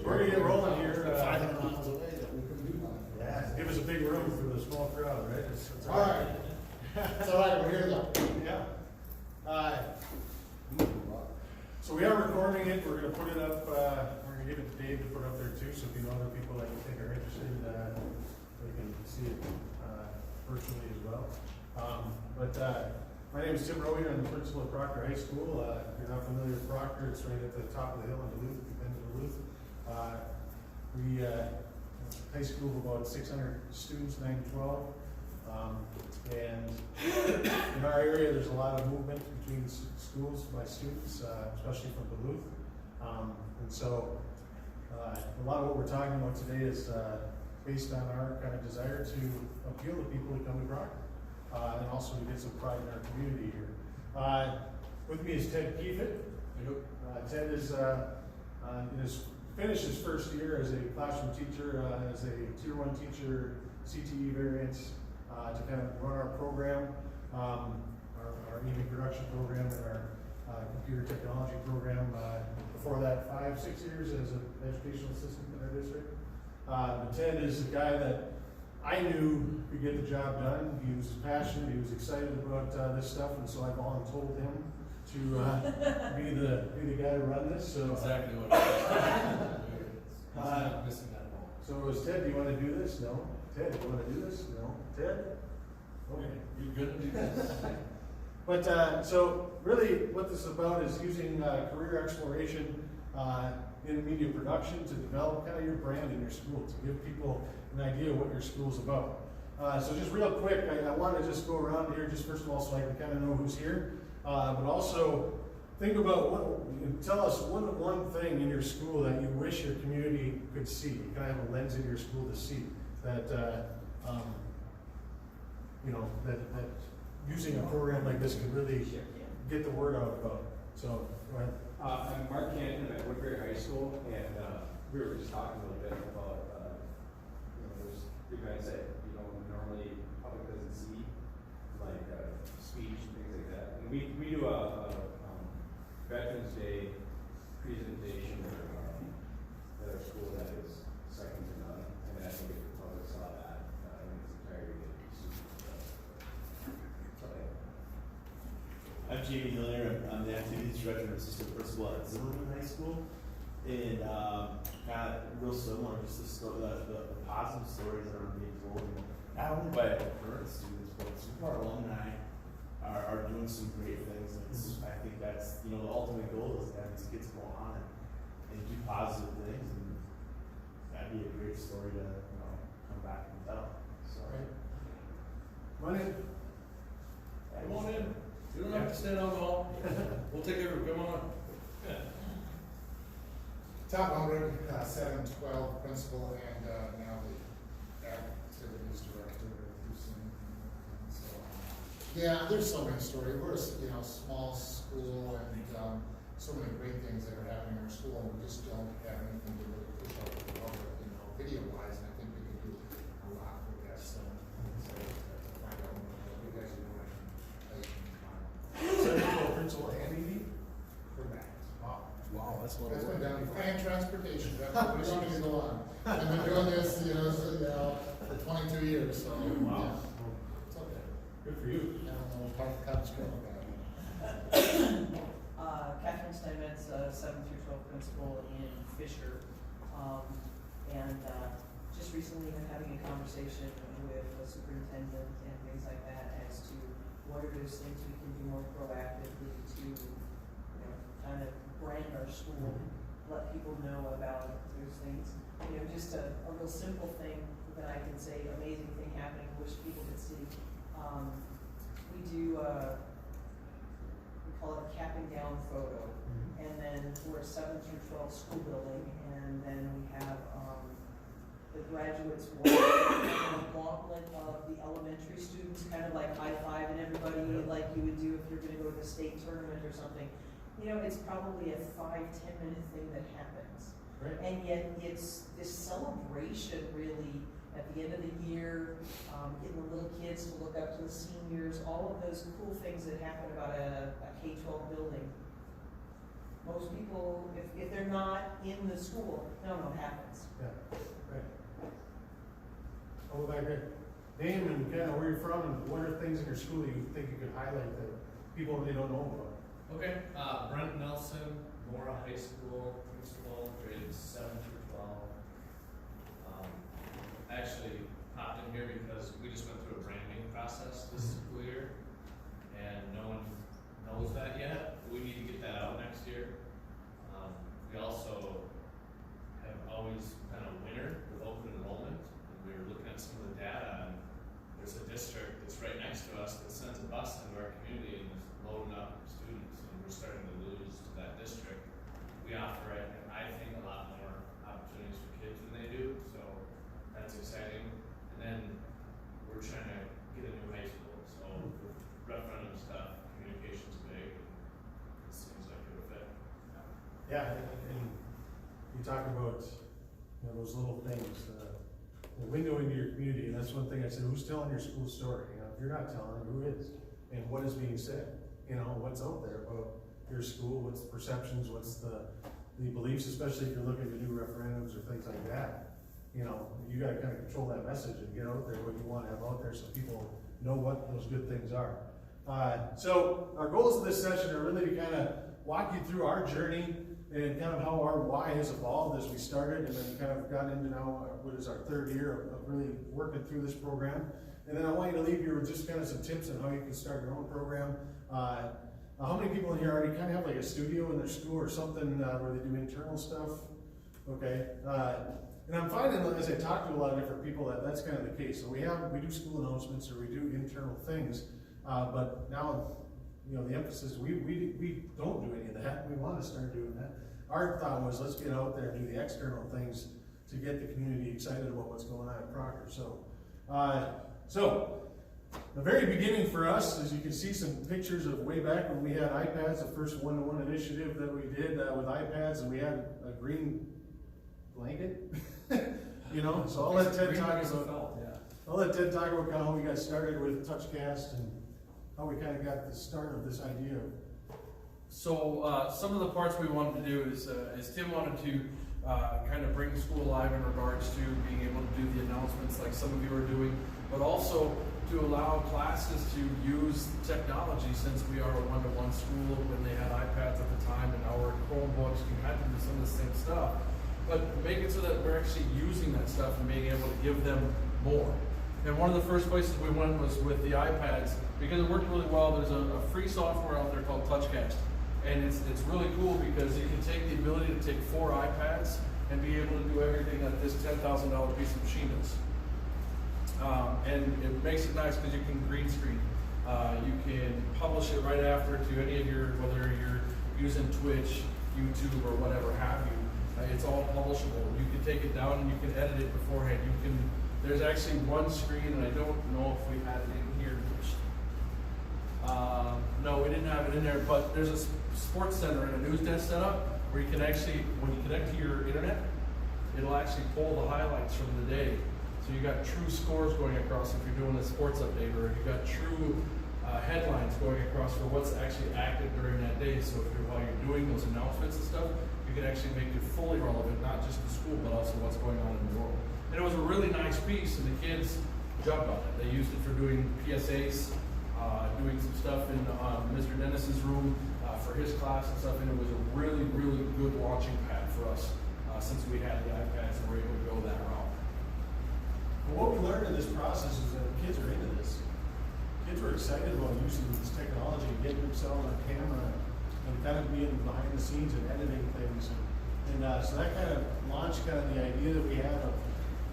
We're gonna get rolling here. 500 miles away that we couldn't do that. Yeah, give us a big room for the small crowd, right? It's All right. It's all right, we're here though. Yeah. So we are recording it. We're gonna put it up. We're gonna give it to Dave to put up there too. So if you know other people that you think are interested, they can see it virtually as well. My name is Tim Rowe. I'm the principal at Proctor High School. If you're not familiar with Proctor, it's right at the top of the hill in Duluth, if you've been to Duluth. We high school of about 600 students, 9 to 12. And in our area, there's a lot of movement between schools by students, especially from Duluth. And so a lot of what we're talking about today is based on our kind of desire to appeal to people who come to Proctor. And also to get some pride in our community here. With me is Ted Keefitt. Ted is finished his first year as a classroom teacher, as a Tier 1 teacher, CTE variants, to kind of run our program, our EV production program and our computer technology program. Before that, 5-6 years as an educational assistant in our district. But Ted is a guy that I knew could get the job done. He was passionate, he was excited about this stuff, and so I volunteered him to be the guy to run this. So exactly what it is. Missing that ball. So it was Ted, do you want to do this? No. Ted, do you want to do this? No. Ted? Okay. You're good to do this. But so really what this is about is using career exploration in media production to develop kind of your brand in your school, to give people an idea of what your school's about. So just real quick, I want to just go around here just first of all so I can kind of know who's here, but also think about tell us one thing in your school that you wish your community could see. You kind of have a lens in your school to see that, that using a program like this could really get the word out about. So go ahead. I'm Mark Canton at Woodbury High School, and we were just talking a little bit about those events that normally public doesn't see, like speech and things like that. And we do a Veterans Day presentation at our school that is second to none, and I think if the public saw that in its entirety, they'd be super impressed. I'm Jamie Miller. I'm the activities director and assistant principal at Zimmerman High School. And kind of real similar, just the positive stories that are being told, not only by current students, but some of our alumni are doing some great things. I think that's, the ultimate goal is to have these kids go on and do positive things. And that'd be a great story to come back and tell. So, Come on in. Come on in. You don't have to stand on the hall. We'll take over. Come on. Top 100, 712 principal, and now the activities director. So, yeah, there's so many stories. We're a small school, and so many great things that are happening in our school, and we just don't have anything to really push out to the public, video-wise, and I think we can do a lot with that. So find out what you guys are doing. Principal and EV? Correct. Wow, that's what That's been done, and transportation, that's what we're going to go on. I've been doing this, for 22 years, so. Wow. Yeah. It's okay. Good for you. I don't know, part of the cottage grove about Catherine Steinmetz, 7th through 12th principal in Fisher. Just recently been having a conversation with the superintendent and things like that as to what are those things we can do more proactively to, kind of brand our school, let people know about those things. Just a real simple thing that I can say, amazing thing happening, wish people could see. We do, we call it a cap and gown photo, and then we're a 7 through 12 school building, and then we have the graduates walk the gauntlet of the elementary students, kind of like high-fiving everybody like you would do if you're going to go to the state tournament or something. It's probably a 5-10 minute thing that happens. Right. And yet it's this celebration really at the end of the year, getting the little kids to look up to the seniors, all of those cool things that happen about a K-12 building. Most people, if they're not in the school, they don't know what happens. Yeah, right. I'll go back there. Name and kind of where you're from, and what are things in your school that you think you could highlight that people really don't know about? Okay, Brent Nelson, Mora High School principal, grades 7 through 12. I actually popped in here because we just went through a branding process this school year, and no one knows that yet. We need to get that out next year. We also have always been a winner with open enrollment, and we were looking at some of the data, and there's a district that's right next to us that sends a bus into our community and is loading up students, and we're starting to lose to that district. We offer it, and I think a lot more opportunities for kids than they do, so that's exciting. And then we're trying to get a new high school, so with referendum stuff, communication's big, and it seems like it would fit. Yeah, and you talk about, you know, those little things, the window into your community, and that's one thing I said, who's telling your school story? You know, if you're not telling it, who is? And what is being said? You know, what's out there about your school, what's the perceptions, what's the beliefs, especially if you're looking to do referendums or things like that. You know, you gotta kind of control that message and get out there what you wanna have out there so people know what those good things are. So our goals of this session are really to kind of walk you through our journey and kind of how our why has evolved as we started, and then kind of got into now what is our third year of really working through this program. And then I want you to leave you with just kind of some tips on how you can start your own program. How many people in here already kind of have like a studio in their school or something where they do internal stuff? Okay. And I'm finding as I talk to a lot of different people that that's kind of the case. So we do school announcements or we do internal things, but now, you know, the emphasis, we don't do any of that. We want to start doing that. Our thought was, let's get out there and do the external things to get the community excited about what's going on at Proctor. So the very beginning for us, as you can see some pictures of way back when we had iPads, the first one-to-one initiative that we did with iPads, and we had a green blanket, you know. So I'll let Ted talk about. I'll let Ted talk about kind of how we got started with TouchCast and how we kind of got the start of this idea. So some of the parts we wanted to do is Tim wanted to kind of bring school alive in regards to being able to do the announcements like some of you are doing, but also to allow classes to use technology, since we are a one-to-one school when they had iPads at the time, and now we're Chromebooks, can kind of do some of the same stuff, but make it so that we're actually using that stuff and being able to give them more. And one of the first places we went was with the iPads, because it worked really well. There's a free software out there called TouchCast, and it's really cool because you can take the ability to take 4 iPads and be able to do everything that this $10,000 piece of machine does. And it makes it nice because you can green screen. You can publish it right after to any of your, whether you're using Twitch, YouTube, or whatever have you. It's all publishable. You can take it down and you can edit it beforehand. There's actually one screen, and I don't know if we had it in here. No, we didn't have it in there, but there's a sports center and a news desk setup where you can actually, when you connect to your internet, it'll actually pull the highlights from the day. So you got true scores going across if you're doing a sports update, or you got true headlines going across for what's actually active during that day. So while you're doing those announcements and stuff, you can actually make it fully relevant, not just the school, but also what's going on in the world. And it was a really nice piece, and the kids jumped on it. They used it for doing PSAs, doing some stuff in Mr. Dennis's room for his class and stuff, and it was a really, really good launching pad for us since we had the iPads and were able to go that route. But what we learned in this process is that kids are into this. Kids were excited about using this technology, getting themselves on camera, and kind of being behind the scenes and editing things. And so that kind of launched kind of the idea that we had of,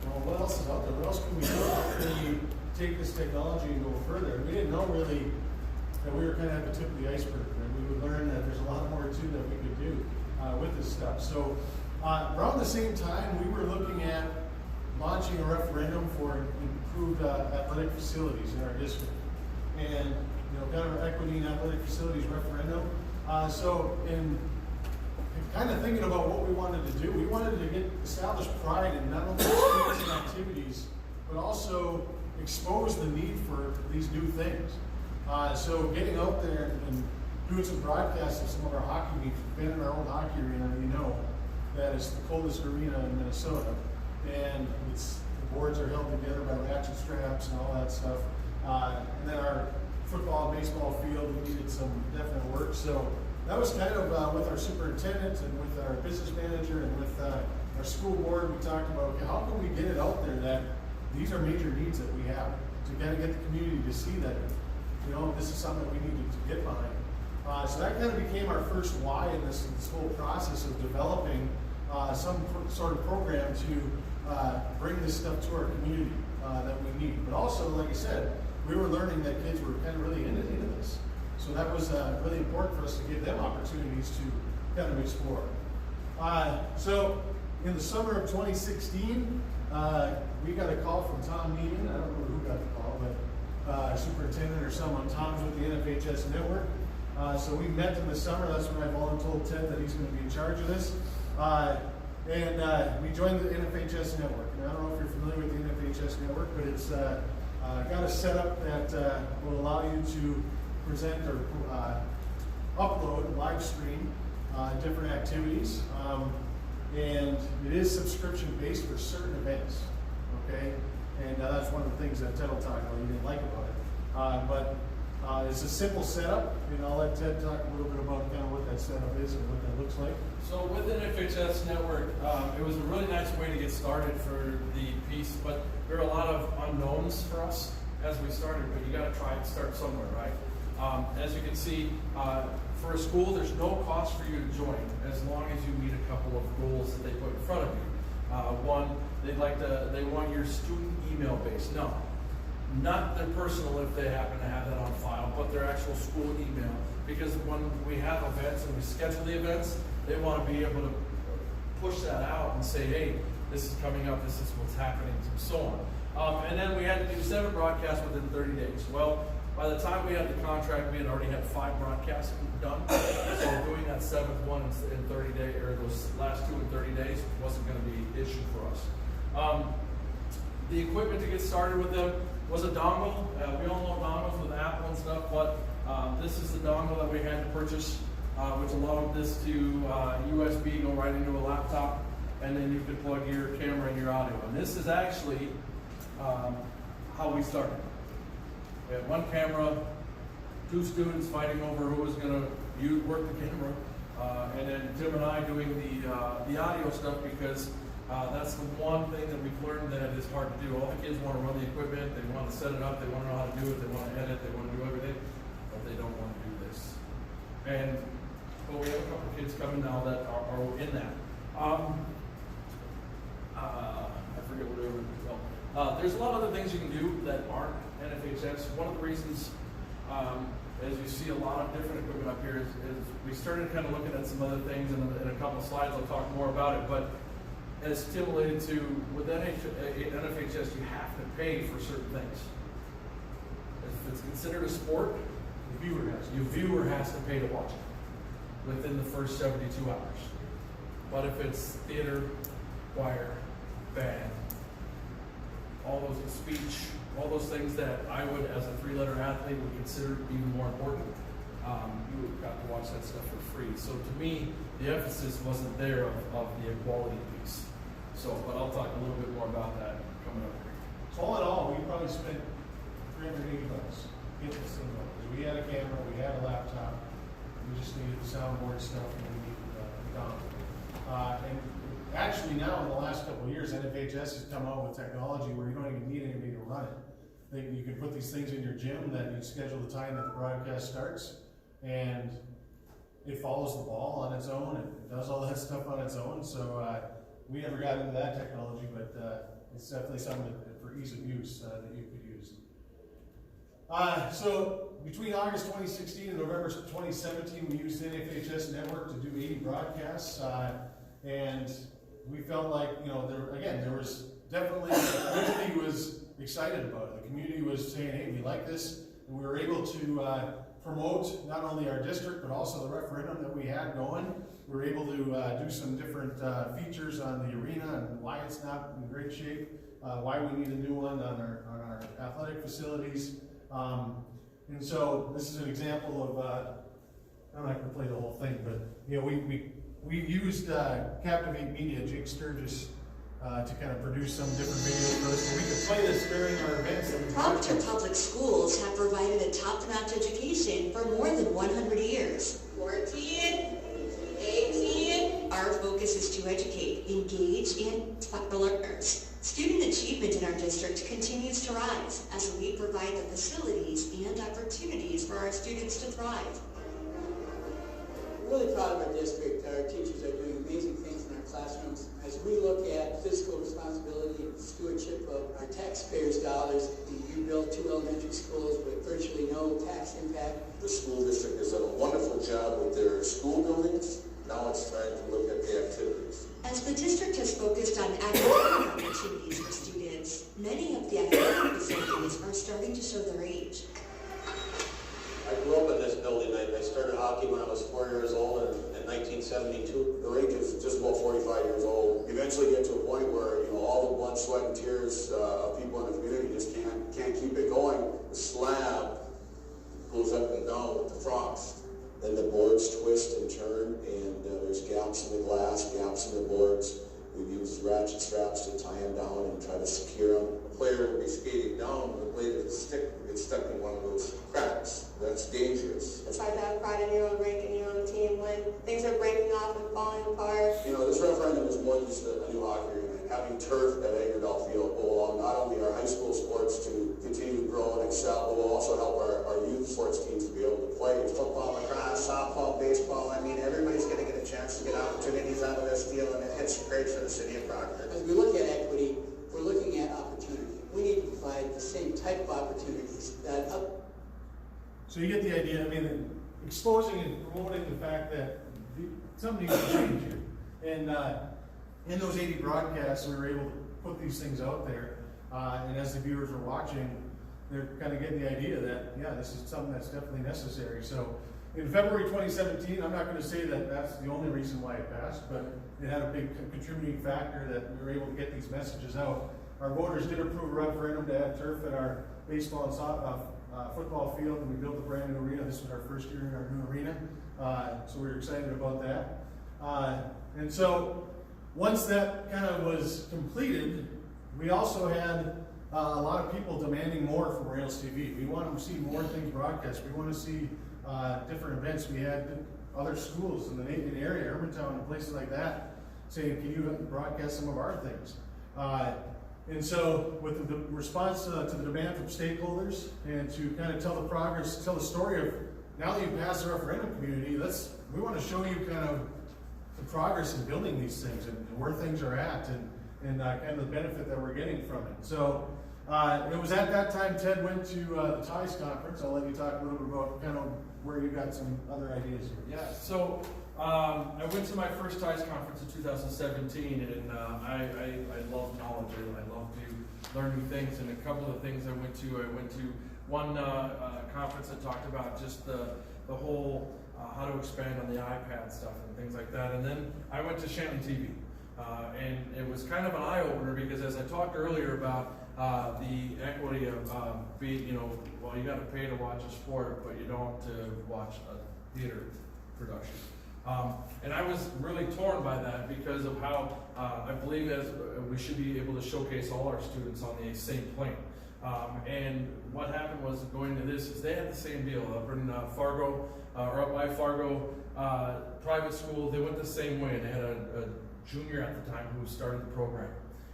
well, what else is out there? What else can we do? How can we take this technology and go further? And we didn't know really that we were kind of at the tip of the iceberg, and we would learn that there's a lot more too that we could do with this stuff. So around the same time, we were looking at launching a referendum for improved athletic facilities in our district, and kind of equity in athletic facilities referendum. So in kind of thinking about what we wanted to do, we wanted to establish pride in not only students and activities, but also expose the need for these new things. So getting out there and doing some broadcasts of some of our hockey meets. We've been in our old hockey arena, you know, that is the coldest arena in Minnesota. And the boards are held together by ratchet straps and all that stuff. And then our football and baseball field, we needed some definite work. So that was kind of with our superintendent and with our business manager and with our school board, we talked about, okay, how can we get it out there that these are major needs that we have to kind of get the community to see that, you know, this is something that we need to get behind. So that kind of became our first why in this whole process of developing some sort of program to bring this stuff to our community that we need. But also, like I said, we were learning that kids were kind of really into this. So that was really important for us to give them opportunities to kind of explore. So in the summer of 2016, we got a call from Tom Neiman. I don't remember who got the call, but superintendent or someone. Tom's with the NFHS network. So we met in the summer. That's when I volunteered Ted that he's going to be in charge of this. And we joined the NFHS network. And I don't know if you're familiar with the NFHS network, but it's got a setup that will allow you to present or upload, live stream different activities. And it is subscription based for certain events. Okay? And that's one of the things that Ted will talk about you didn't like about it. But it's a simple setup, and I'll let Ted talk a little bit about kind of what that setup is and what that looks like. So with the NFHS network, it was a really nice way to get started for the piece, but there are a lot of unknowns for us as we started, but you got to try and start somewhere, right? As you can see, for a school, there's no cost for you to join as long as you meet a couple of goals that they put in front of you. One, they want your student email base. No, not their personal if they happen to have that on file, but their actual school email. Because when we have events and we schedule the events, they want to be able to push that out and say, hey, this is coming up, this is what's happening, and so on. And then we had to do 7 broadcasts within 30 days. Well, by the time we had the contract, we had already had 5 broadcasts done. So doing that 7th one in 30 days, or those last 2 in 30 days, wasn't going to be an issue for us. The equipment to get started with them was a dongle. We all know dongles with Apple and stuff, but this is the dongle that we had to purchase, which allowed this to USB go right into a laptop, and then you could plug your camera and your audio. And this is actually how we started. We had 1 camera, 2 students fighting over who was going to work the camera, and then Tim and I doing the audio stuff, because that's the one thing that we've learned that is hard to do. All the kids want to run the equipment, they want to set it up, they want to know how to do it, they want to edit, they want to do everything, but they don't want to do this. But we have a couple of kids coming now that are in that. I forget what they were. There's a lot of other things you can do that aren't NFHS. One of the reasons, as you see a lot of different equipment up here, is we started kind of looking at some other things, and in a couple of slides I'll talk more about it. But as Tim alluded to, with NFHS, you have to pay for certain things. If it's considered a sport, your viewer has to pay to watch it within the first 72 hours. But if it's theater, choir, band, all those speech, all those things that I would, as a 3-letter athlete, would consider even more important, you got to watch that stuff for free. So to me, the emphasis wasn't there of the equality piece. So, but I'll talk a little bit more about that coming up here. So all in all, we probably spent $380 getting this thing going. Because we had a camera, we had a laptop, we just needed the soundboard stuff, and we needed the dongle. And actually now, in the last couple of years, NFHS has come out with technology where you don't even need anybody to run it. You can put these things in your gym, that you schedule the time that the broadcast starts, and it follows the ball on its own, and it does all that stuff on its own. So we never got into that technology, but it's definitely something for ease of use that you could use. So between August 2016 and November 2017, we used the NFHS network to do 80 broadcasts, and we felt like, you know, there was definitely, the community was excited about it. The community was saying, hey, we like this, and we were able to promote not only our district, but also the referendum that we had going. We were able to do some different features on the arena and why it's not in great shape, why we need a new one on our athletic facilities. And so this is an example I'm not gonna play the whole thing, but, you know, we used, Captivate Media, Jake Sturgis, to kind of produce some different videos for us, so we could play this during our events. Proctor Public Schools have provided a top-notch education for more than 100 years. 14, 18. Our focus is to educate, engage, and inspire learners. Student achievement in our district continues to rise as we provide the facilities and opportunities for our students to thrive. We're really proud of our district. Our teachers are doing amazing things in our classrooms. As we look at fiscal responsibility and stewardship of our taxpayers' dollars, we built 2 elementary schools with virtually no tax impact. The school district has done a wonderful job with their school buildings. Now it's time to look at the activities. As the district has focused on academic opportunities for students, many of the academic facilities are starting to show their age. I grew up in this building. I started hockey when I was 4 years old in 1972. The rink is just about 45 years old. Eventually get to a point where, you know, all the blood, sweat, and tears of people in the community just can't keep it going. The slab goes up and down with the frost. Then the boards twist and turn, and there's gaps in the glass, gaps in the boards. We've used ratchet straps to tie them down and try to secure them. A player will be skating down, the blade of the stick will get stuck in one of those cracks. That's dangerous. It's hard to have pride in your own rink and your own team when things are breaking off and falling apart. You know, this referendum is more than just a new hockey rink. Having turf at Agardell Field will allow not only our high school sports to continue to grow and excel, but will also help our youth sports teams to be able to play. Football, lacrosse, softball, baseball, I mean, everybody's going to get a chance to get opportunities out of this deal, and it's great for the city of Proctor. As we look at equity, we're looking at opportunity. We need to provide the same type of opportunities that So you get the idea. I mean, exposing and promoting the fact that something needs to change here. And in those 80 broadcasts, we were able to put these things out there. And as the viewers were watching, they're kind of getting the idea that, yeah, this is something that's definitely necessary. So in February 2017, I'm not going to say that that's the only reason why it passed, but it had a big contributing factor that we were able to get these messages out. Our voters did approve a referendum to add turf at our baseball and football field, and we built a brand new arena. This was our first year in our new arena, so we were excited about that. And so once that kind of was completed, we also had a lot of people demanding more from RailsTV. We want to see more things broadcast. We want to see different events. We had other schools in the area, Hermantown and places like that, saying, can you broadcast some of our things? And so with the response to the demand from stakeholders and to kind of tell the progress, tell the story of now that you've passed the referendum community, we want to show you kind of the progress in building these things and where things are at and kind of the benefit that we're getting from it. So it was at that time Ted went to the TIES conference. I'll let you talk a little bit about kind of where you got some other ideas here. Yeah, so I went to my first TIES conference in 2017, and I love knowledge. I love to learn new things, and a couple of the things I went to one conference that talked about just the whole how to expand on the iPad stuff and things like that, and then I went to Shanley TV, and it was kind of an eye-opener because as I talked earlier about the equity of being, well, you got to pay to watch a sport, but you don't to watch a theater production. And I was really torn by that because of how I believe as we should be able to showcase all our students on the same plane. And what happened was going to this is they had the same deal up in Fargo, or up by Fargo private school. They went the same way, and they had a junior at the time who started the program.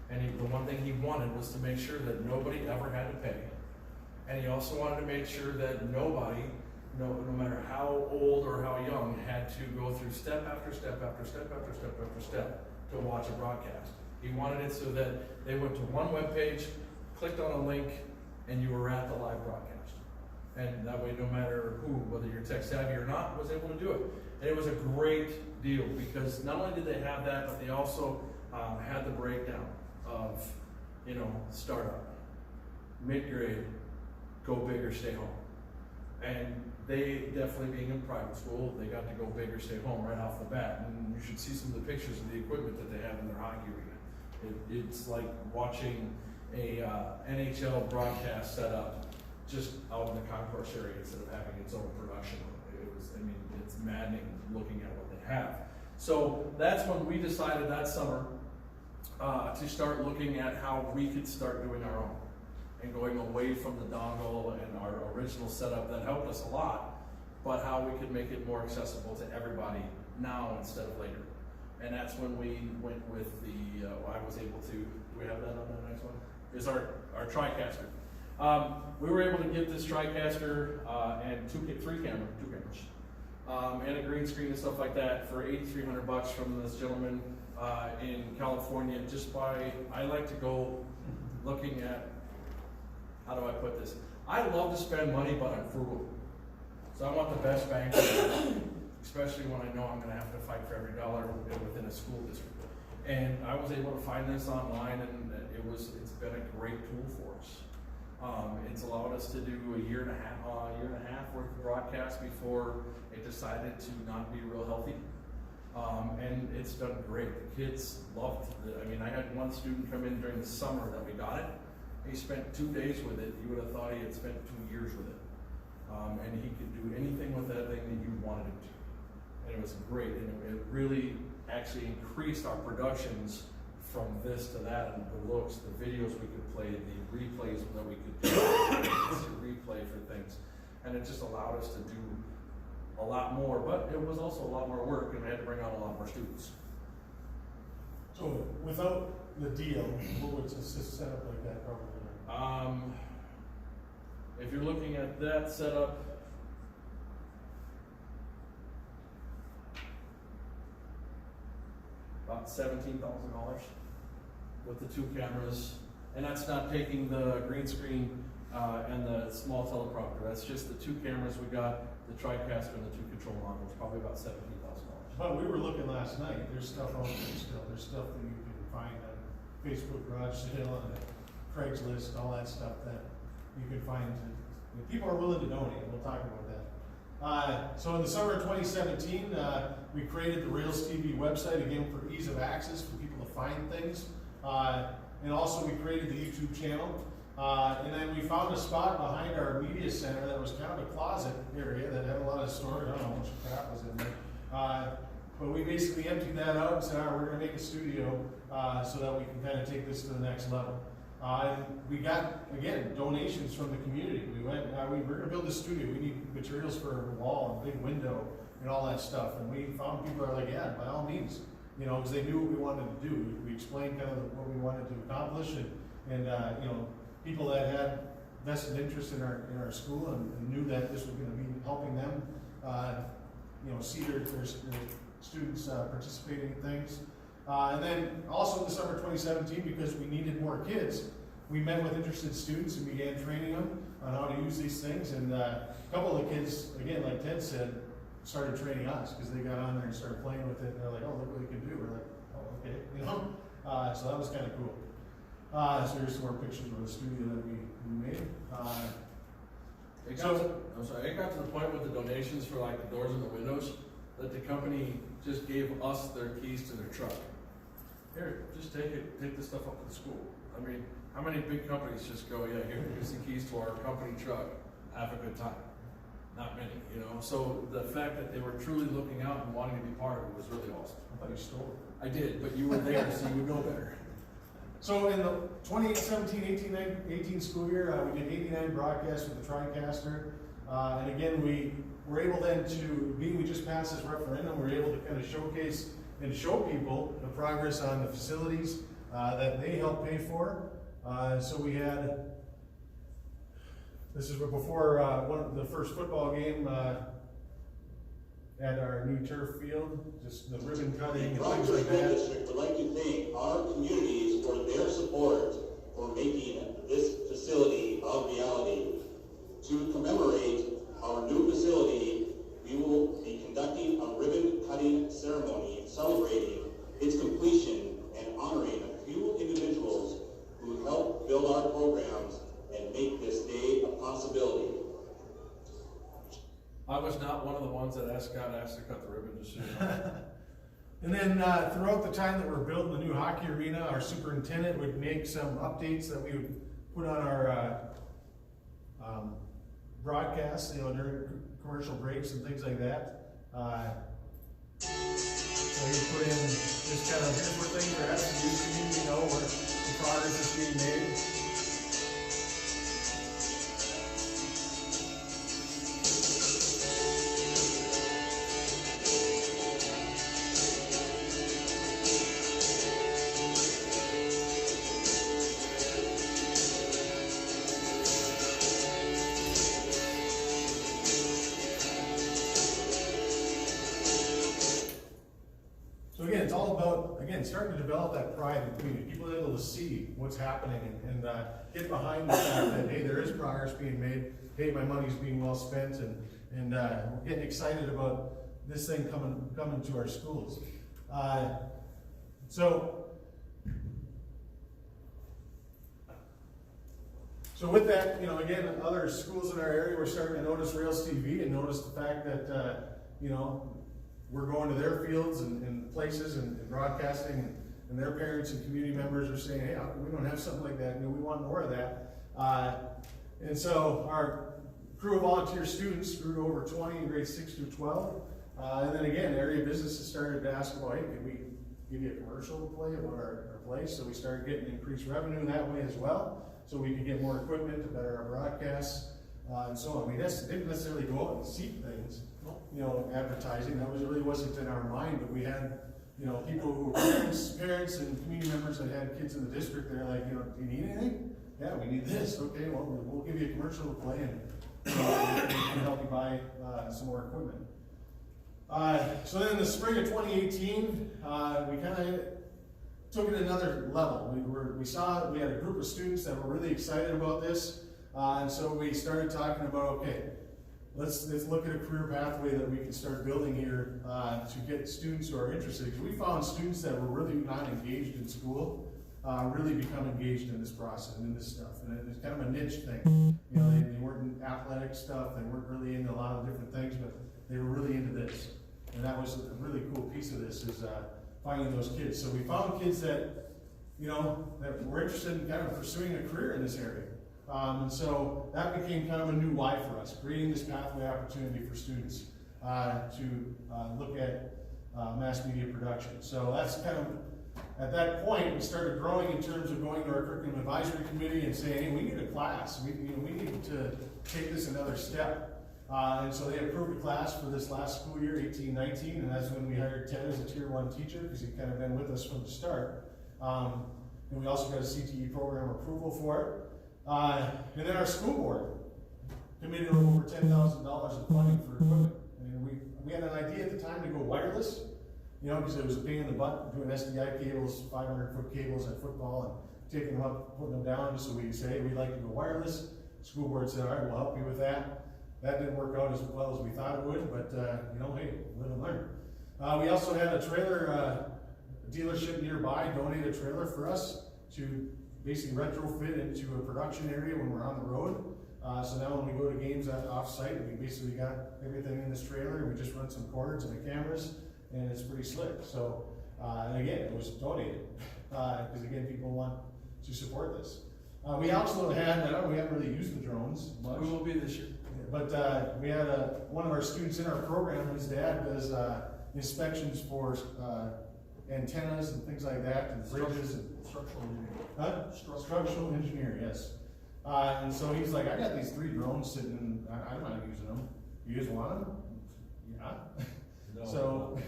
And the one thing he wanted was to make sure that nobody ever had to pay. And he also wanted to make sure that nobody, no matter how old or how young, had to go through step after step after step after step after step to watch a broadcast. He wanted it so that they went to one web page, clicked on a link, and you were at the live broadcast. And that way, no matter who, whether you're tech savvy or not, was able to do it. And it was a great deal because not only did they have that, but they also had the breakdown of, startup, mid-grade, go big or stay home. And they definitely, being in private school, they got to go big or stay home right off the bat. And you should see some of the pictures of the equipment that they have in their hockey arena. It's like watching a NHL broadcast set up just out in the concourse area instead of having its own production it's maddening looking at what they have. So that's when we decided that summer to start looking at how we could start doing our own and going away from the dongle and our original setup that helped us a lot, but how we could make it more accessible to everybody now instead of later. And that's when we went with the, I was able to, do we have that on the next one? Is our TriCaster. We were able to get this TriCaster and two cameras, and a green screen and stuff like that for $8,300 from this gentleman in California. Just by, I like to go looking at, how do I put this? I love to spend money, but I'm frugal. So I want the best bang for it, especially when I know I'm going to have to fight for every dollar within a school district. And I was able to find this online, and it's been a great tool for us. It's allowed us to do a year and a half worth of broadcast before it decided to not be real healthy. And it's done great. The kids loved it. I mean, I had one student come in during the summer that we got it. He spent 2 days with it. You would have thought he had spent 2 years with it. And he could do anything with that thing that you wanted him to. And it was great. And it really actually increased our productions from this to that, and the looks, the videos we could play, the replays that we could do, replay for things. And it just allowed us to do a lot more, but it was also a lot more work, and we had to bring on a lot more students. So without the deal, what would a setup like that probably like? If you're looking at that setup, about $17,000 with the 2 cameras, and that's not taking the green screen and the small teleprompter. That's just the 2 cameras we got, the TriCaster and the 2 control modules, probably about $17,000. But we were looking last night, there's stuff out there still, there's stuff that you can find on Facebook garage sale and Craigslist, all that stuff that you can find. People are willing to donate, we'll talk about that. So in the summer of 2017, we created the RailsTV website, again for ease of access for people to find things. And also we created the YouTube channel. And then we found a spot behind our media center that was kind of a closet area that had a lot of storage. I don't know how much crap was in there. But we basically emptied that out and said, all right, we're going to make a studio so that we can kind of take this to the next level. And we got, again, donations from the community. We went, we're going to build this studio. We need materials for a wall and big window and all that stuff. And we found people that are like, yeah, by all means, you know, because they knew what we wanted to do. We explained kind of what we wanted to accomplish, and you know, people that had vested interest in our school and knew that this was going to be helping them, you know, see their students participating in things. And then also in the summer of 2017, because we needed more kids, we met with interested students and began training them on how to use these things. And a couple of the kids, again, like Ted said, started training us because they got on there and started playing with it. And they're like, oh, look what we can do. We're like, oh, okay, you know. So that was kind of cool. So here's some more pictures of the studio that we made. It got to the point with the donations for like the doors and the windows that the company just gave us their keys to their truck. Here, just take this stuff up to the school. I mean, how many big companies just go, yeah, here's the keys to our company truck, have a good time? Not many, you know. So the fact that they were truly looking out and wanting to be part of it was really awesome. I thought you stole it. I did, but you were there, so you would know better. So in the 2017-18 school year, we did 89 broadcasts with the TriCaster. And again, we were able then to, we just passed this referendum, we were able to kind of showcase and show people the progress on the facilities that they helped pay for. So we had, this is before the first football game at our new turf field, just the ribbon cutting and things like that. The district would like to thank our communities for their support for making this facility a reality. To commemorate our new facility, we will be conducting a ribbon cutting ceremony celebrating its completion and honoring a few individuals who helped build our programs and make this day a possibility. I was not one of the ones that got asked to cut the ribbon, just so you know. And then throughout the time that we're building the new hockey arena, our superintendent would make some updates that we would put on our broadcasts, you know, during the commercial breaks and things like that. So you put in just kind of, here's where things are at, so you community know where the progress is being made. So again, it's all about, again, starting to develop that pride in the community. People are able to see what's happening and get behind the fact that, hey, there is progress being made. Hey, my money's being well spent, and we're getting excited about this thing coming to our schools. So with that, you know, again, other schools in our area, we're starting to notice RailsTV and notice the fact that, you know, we're going to their fields and places and broadcasting, and their parents and community members are saying, hey, how come we don't have something like that? You know, we want more of that. And so our crew of volunteer students grew to over 20 in grades 6 through 12. And then again, area businesses started to ask about, hey, can we give you a commercial to play about our place? So we started getting increased revenue that way as well, so we could get more equipment to better our broadcasts, and so on. We didn't necessarily go out and seek things, you know, advertising. That really wasn't in our mind, but we had, you know, people who were parents and community members that had kids in the district. They're like, you know, do you need anything? Yeah, we need this. Okay, well, we'll give you a commercial to play, and we can help you buy some more equipment. So then in the spring of 2018, we kind of took it another level. We saw we had a group of students that were really excited about this, and so we started talking about, okay, let's look at a career pathway that we can start building here to get students who are interested. Because we found students that were really not engaged in school really become engaged in this process and in this stuff. And it's kind of a niche thing. You know, they weren't in athletic stuff, they weren't really into a lot of different things, but they were really into this. And that was a really cool piece of this, is finding those kids. So we found kids that, you know, that were interested in kind of pursuing a career in this area. And so that became kind of a new why for us, creating this pathway opportunity for students to look at mass media production. So that's kind of, at that point, we started growing in terms of going to our curriculum advisory committee and saying, hey, we need a class. We need to take this another step. And so they approved a class for this last school year, 18-19, and that's when we hired Ted as a Tier 1 teacher, because he'd kind of been with us from the start. And we also got a CTE program approval for it. And then our school board committed over $10,000 in funding for equipment. And we had an idea at the time to go wireless, you know, because it was a pain in the butt doing SDI cables, 500-foot cables at football, and taking them up, putting them down. So we say, hey, we'd like to go wireless. The school board said, all right, we'll help you with that. That didn't work out as well as we thought it would, but you know, hey, live and learn. We also had a trailer dealership nearby donate a trailer for us to basically retrofit into a production area when we're on the road. So now when we go to games off-site, we basically got everything in this trailer, and we just run some cords and the cameras, and it's pretty slick. So, and again, it was donated, because again, people want to support this. We also had, we haven't really used the drones much. We will be this year. But we had one of our students in our program, his dad does inspections for antennas and things like that, and bridges and Structural engineering. Structural engineer, yes. And so he's like, I got these 3 drones sitting, I'm not using them. You guys want them? Yeah. No.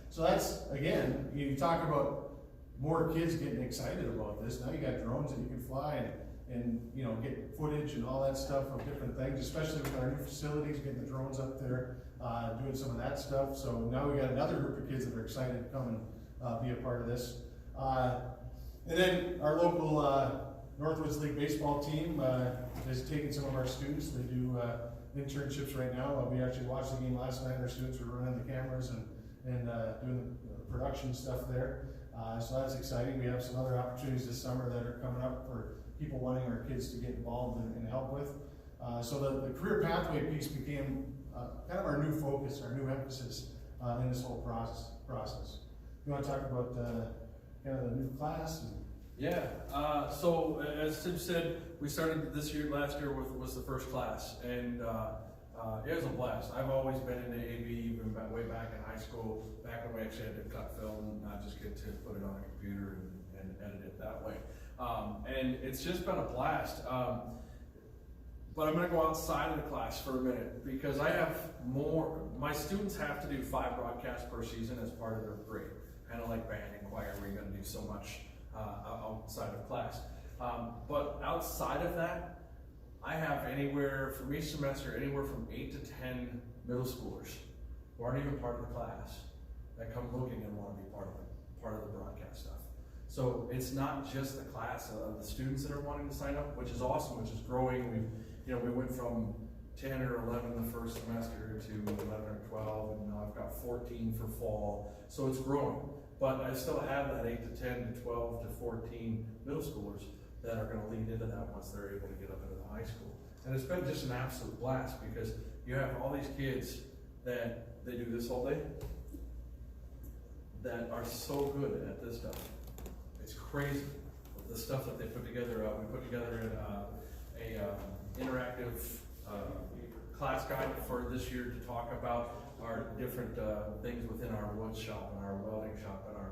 So that's, again, you talk about more kids getting excited about this. Now you got drones that you can fly and you know, get footage and all that stuff of different things, especially with our new facilities, getting the drones up there, doing some of that stuff. So now we got another group of kids that are excited to come and be a part of this. And then our local Northwoods League baseball team has taken some of our students. They do internships right now. We actually watched the game last night. Our students were running the cameras and doing the production stuff there. So that's exciting. We have some other opportunities this summer that are coming up for people wanting our kids to get involved and help with. So the career pathway piece became kind of our new focus, our new emphasis in this whole process. You want to talk about kind of the new class? Yeah, so as Tim said, we started this year, last year was the first class, and It was a blast. I've always been into AV, even way back in high school, back when we actually had to cut film, not just get to put it on a computer and edit it that way. And it's just been a blast. But I'm gonna go outside of the class for a minute, because I have my students have to do 5 broadcasts per season as part of their grade. Kind of like band and choir, where you're gonna do so much outside of class. But outside of that, I have anywhere, from each semester, anywhere from 8 to 10 middle schoolers who aren't even part of the class that come looking and want to be part of the broadcast stuff. So it's not just the class of the students that are wanting to sign up, which is awesome, which is growing. We went from 10 or 11 the first semester to 11 or 12, and now I've got 14 for fall. So it's growing, but I still have that 8 to 10 to 12 to 14 middle schoolers that are going to lead into that once they're able to get up into the high school. And it's been just an absolute blast, because you have all these kids that they do this all day that are so good at this stuff. It's crazy, the stuff that they put together. We put together a interactive class guide for this year to talk about our different things within our wood shop and our welding shop and our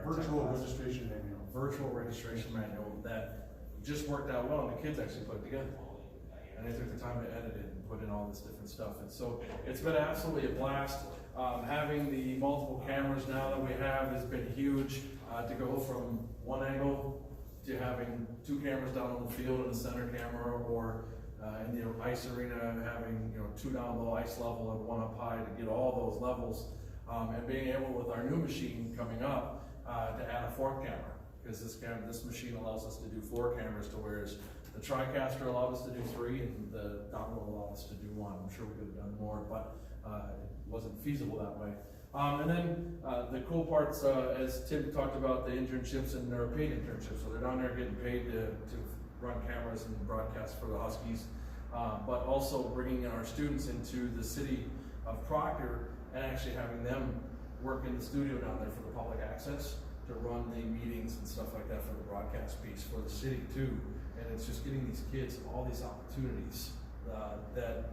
Virtual registration manual. Virtual registration manual that just worked out well, and the kids actually put it together. And they took the time to edit it and put in all this different stuff. And so it's been absolutely a blast. Having the multiple cameras now that we have has been huge, to go from one angle to having 2 cameras down on the field and a center camera, or in the ice arena having 2 down low ice level and 1 up high, to get all those levels, and being able with our new machine coming up to add a 4th camera, because this machine allows us to do 4 cameras, to whereas the TriCaster allowed us to do 3 and the dongle allowed us to do 1. I'm sure we could have done more, but it wasn't feasible that way. And then the cool parts, as Tim talked about, the internships, and they're paid internships, so they're down there getting paid to run cameras and broadcast for the Huskies, but also bringing our students into the city of Proctor and actually having them work in the studio down there for the public access to run the meetings and stuff like that for the broadcast piece for the city too. And it's just getting these kids all these opportunities that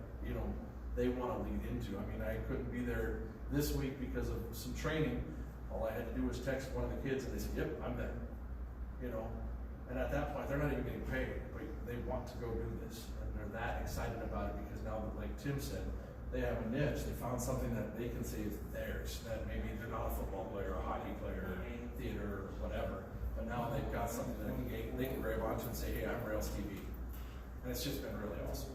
they want to lead into. I mean, I couldn't be there this week because of some training. All I had to do was text one of the kids, and they said, "Yep, I'm there." And at that point, they're not even getting paid, but they want to go do this, and they're that excited about it, because now that, like Tim said, they have a niche. They found something that they can say is theirs, that maybe they're not a football player, a hockey player, theater, or whatever, but now they've got something that they can grab onto and say, "Hey, I'm RailsTV," and it's just been really awesome.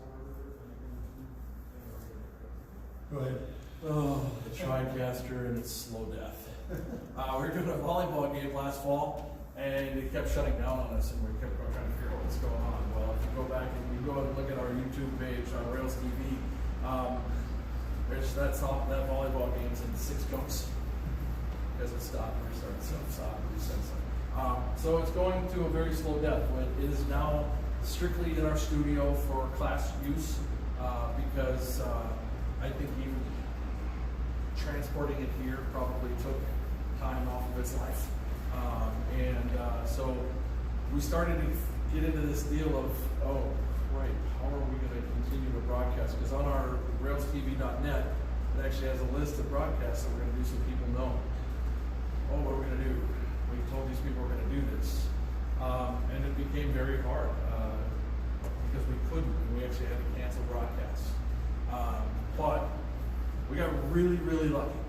Go ahead. Oh, the TriCaster and its slow death. We were doing a volleyball game last fall, and it kept shutting down on us, and we kept trying to figure out what's going on. Well, if you go back and you go and look at our YouTube page on RailsTV, that volleyball game's in 6 jumps, because it stopped, restarted, stopped, reset. So it's going to a very slow death. It is now strictly in our studio for class use, because I think even transporting it here probably took time off of its life. So we started to get into this deal of, oh, right, how are we going to continue to broadcast? Because on our RailsTV.net, it actually has a list of broadcasts that we're going to do so people know, oh, what are we going to do? We told these people we're going to do this. And it became very hard because we couldn't, and we actually had to cancel broadcasts. But we got really, really lucky.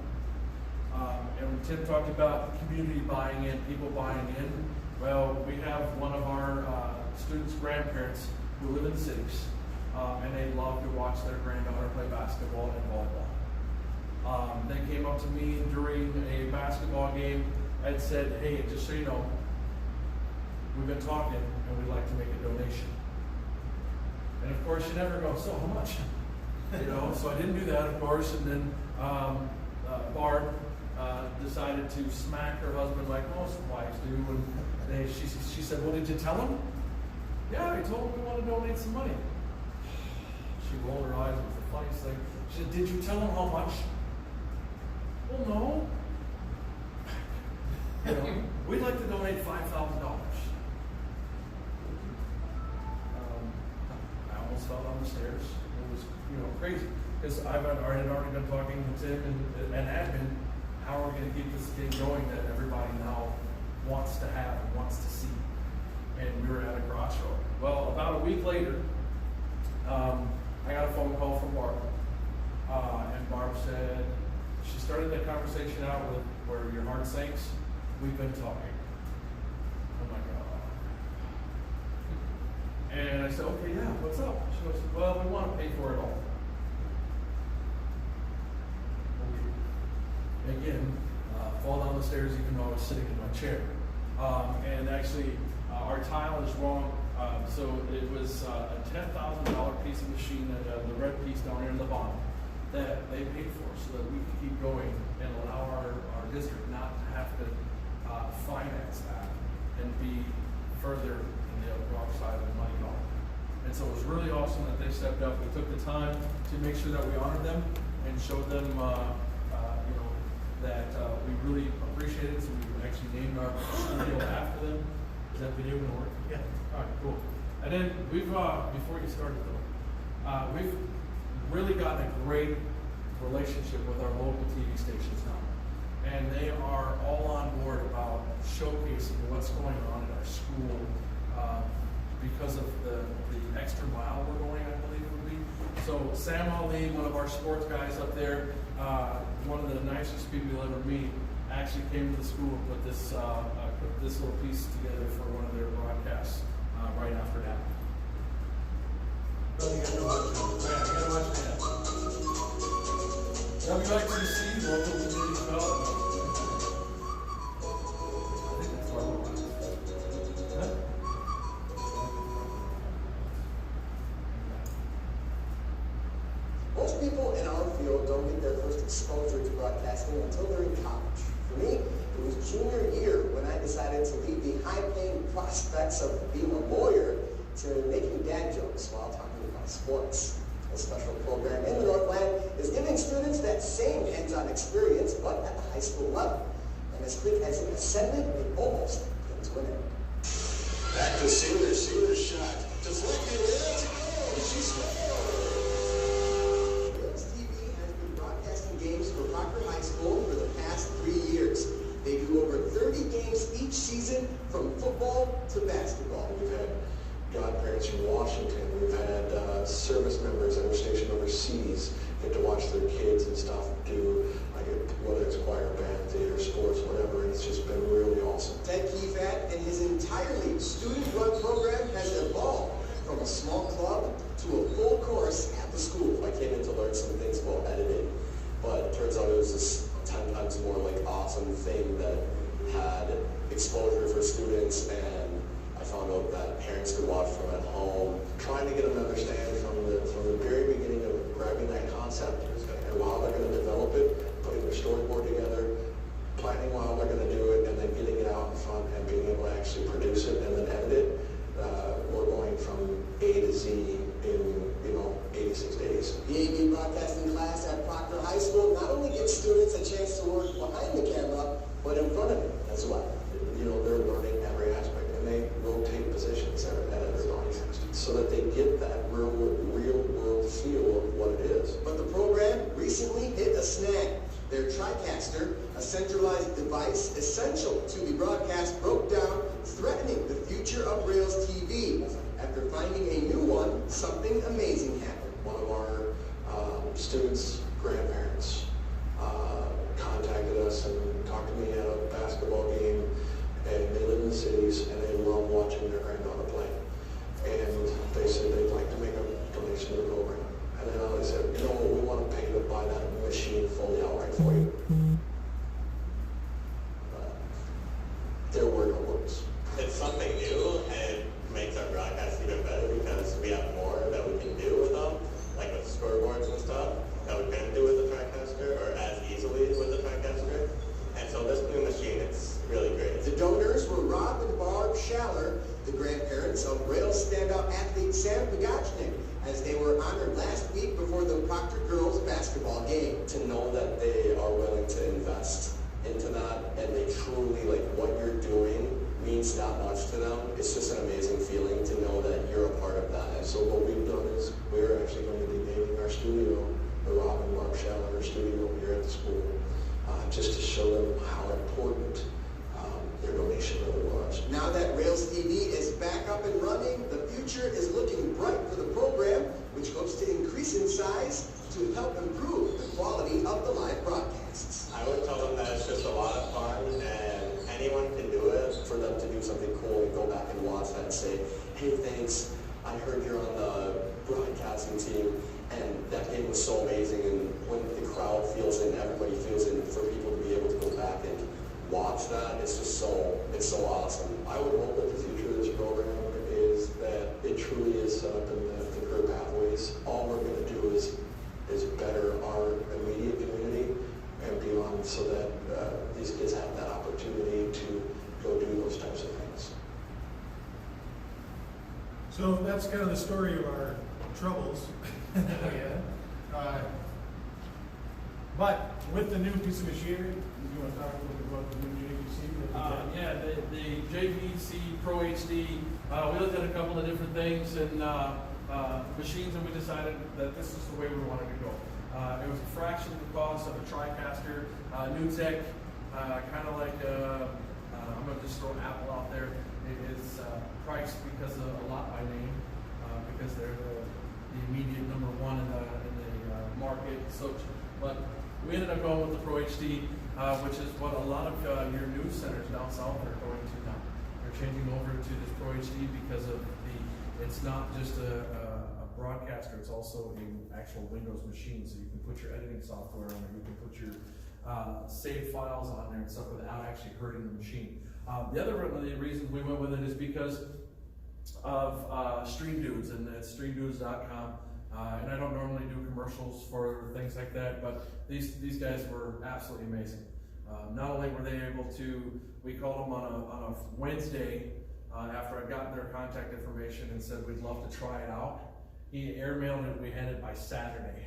And Tim talked about community buying in, people buying in. Well, we have one of our students' grandparents who live in the cities, and they love to watch their granddaughter play basketball and volleyball. They came up to me during a basketball game and said, "Hey, just so you know, we've been talking and we'd like to make a donation." And of course, you never go, "So how much?" So I didn't do that, of course. And then Barb decided to smack her husband like most wives do. And she said, "Well, did you tell him?" "Yeah, I told him we want to donate some money." She rolled her eyes. It was the funniest thing. She said, "Did you tell him how much?" "Well, no. We'd like to donate $5,000. I almost fell down the stairs. It was was, crazy. Because I had already been talking to Tim and admin, how are we gonna keep this thing going that everybody now wants to have and wants to see? And we were at a crossroad. Well, about a week later, I got a phone call from Barb. And Barb said, she started that conversation out with, where your heart sinks, we've been talking. I'm like, oh. And I said, okay, yeah, what's up? She goes, well, we want to pay for it all. Okay. Again, fall down the stairs even though I was sitting in my chair. And actually, our tile is wrong. So it was a $10,000 piece of machine, the red piece down there in the bottom, that they paid for so that we could keep going and allow our district not to have to finance that and be further in the wrong side of the money column. And so it was really awesome that they stepped up. We took the time to make sure that we honored them and showed them, that we really appreciate it. So we actually named our studio after them. Is that video gonna work? Yeah. All right, cool. And then we've, before you started though, we've really gotten a great relationship with our local TV stations now. And they are all on board about showcasing what's going on in our school because of the extra mile we're going, I believe it would be. So Sam Ali, one of our sports guys up there, one of the nicest people you'll ever meet, actually came to the school and put this little piece together for one of their broadcasts right after that. You gotta watch that. WXCC, local community development. I think that's where we're at. Huh? Most people in our field don't get their first exposure to broadcasting until they're in college. For me, it was junior year when I decided to leave the high-paying prospects of being a lawyer to making dad jokes while talking about sports. A special program in the Northland is giving students that same hands-on experience, but at the high school level. And as quick as it ascended, it almost came to an end. Back to Senior shot. Just like it is. She scored. RailsTV has been broadcasting games for Proctor High School for the past 3 years. They do over 30 games each season, from football to basketball. We've had godparents from Washington. We've had service members that are stationed overseas get to watch their kids and stuff do, like whether it's choir, band, theater, sports, whatever. And it's just been really awesome. Ted Keefat and his entirely student-run program has evolved from a small club to a full course at the school. I came in to learn some things about editing, but it turns out it was this 10 times more like awesome thing that had exposure for students, and I found out that parents could watch from at home, trying to get them to understand from the very beginning of grabbing that concept and how they're going to develop it, putting their storyboard together, planning how they're going to do it, and then getting it out in front and being able to actually produce it and then edit it. We're going from A to Z in 86 days. The AV broadcasting class at Proctor High School not only gives students a chance to work behind the camera, but in front of it as well. They're learning every aspect, and they rotate positions at everybody so that they get that real world feel of what it is. But the program recently hit a snag. Their TriCaster, a centralized device essential to the broadcast, broke down, threatening the future of RailsTV. After finding a new one, something amazing happened. One of our students' grandparents contacted us and talked to me at a basketball game, and they live in the cities and they love watching their granddaughter play. And they said they'd like to make a donation to the program. And then I said, we want to pay to buy that machine fully outright for you. There were no words. It's something new, and it makes our broadcast even better because we have more that we can do with them, like with scoreboards and stuff, that we couldn't do with the TriCaster, or as easily with the TriCaster. And so this new machine, it's really great. The donors were Rob and Barb Schaller, the grandparents of Rails standout athlete Sam Pagachnik, as they were honored last week before the Proctor girls basketball game. To know that they are willing to invest into that, and they truly, what you're doing means that much to them. It's just an amazing feeling to know that you're a part of that. And so what we've done is we're actually going to be naming our studio, or Rob and Marshall in our studio here at the school, just to show them how important their donation really was. Now that RailsTV is back up and running, the future is looking bright for the program, which hopes to increase in size to help improve the quality of the live broadcasts. I would tell them that it's just a lot of fun and anyone can do it. For them to do something cool and go back and watch that and say, hey, thanks, I heard you're on the broadcasting team, and that game was so amazing. And when the crowd feels it and everybody feels it, and for people to be able to go back and watch that, it's so awesome. I would hope that the future of this program is that it truly is set up in the career pathways. All we're going to do is better our immediate community and beyond, so that these kids have that opportunity to go do those types of things. So that's kind of the story of our troubles. But with the new piece of machinery, you want to talk a little bit about the new JVC that we Yeah, the JVC Pro HD, we looked at a couple of different things and machines, and we decided that this is the way we wanted to go. It was a fraction of the cost of a TriCaster, new tech, kind of like, I'm going to just throw Apple out there. It is priced because of a lot by name, because they're the immediate number one in the market. So, but we ended up going with the Pro HD, which is what a lot of your news centers down south are going to now. They're changing over to this Pro HD because of it's not just a broadcaster, it's also an actual Windows machine, so you can put your editing software on it, you can put your saved files on there and stuff without actually hurting the machine. The other one of the reasons we went with it is because of Stream Dudes, and it's streamdudes.com. And I don't normally do commercials for things like that, but these guys were absolutely amazing. Not only were they able to, we called them on a Wednesday after I'd gotten their contact information and said we'd love to try it out. He airmailed it, we had it by Saturday.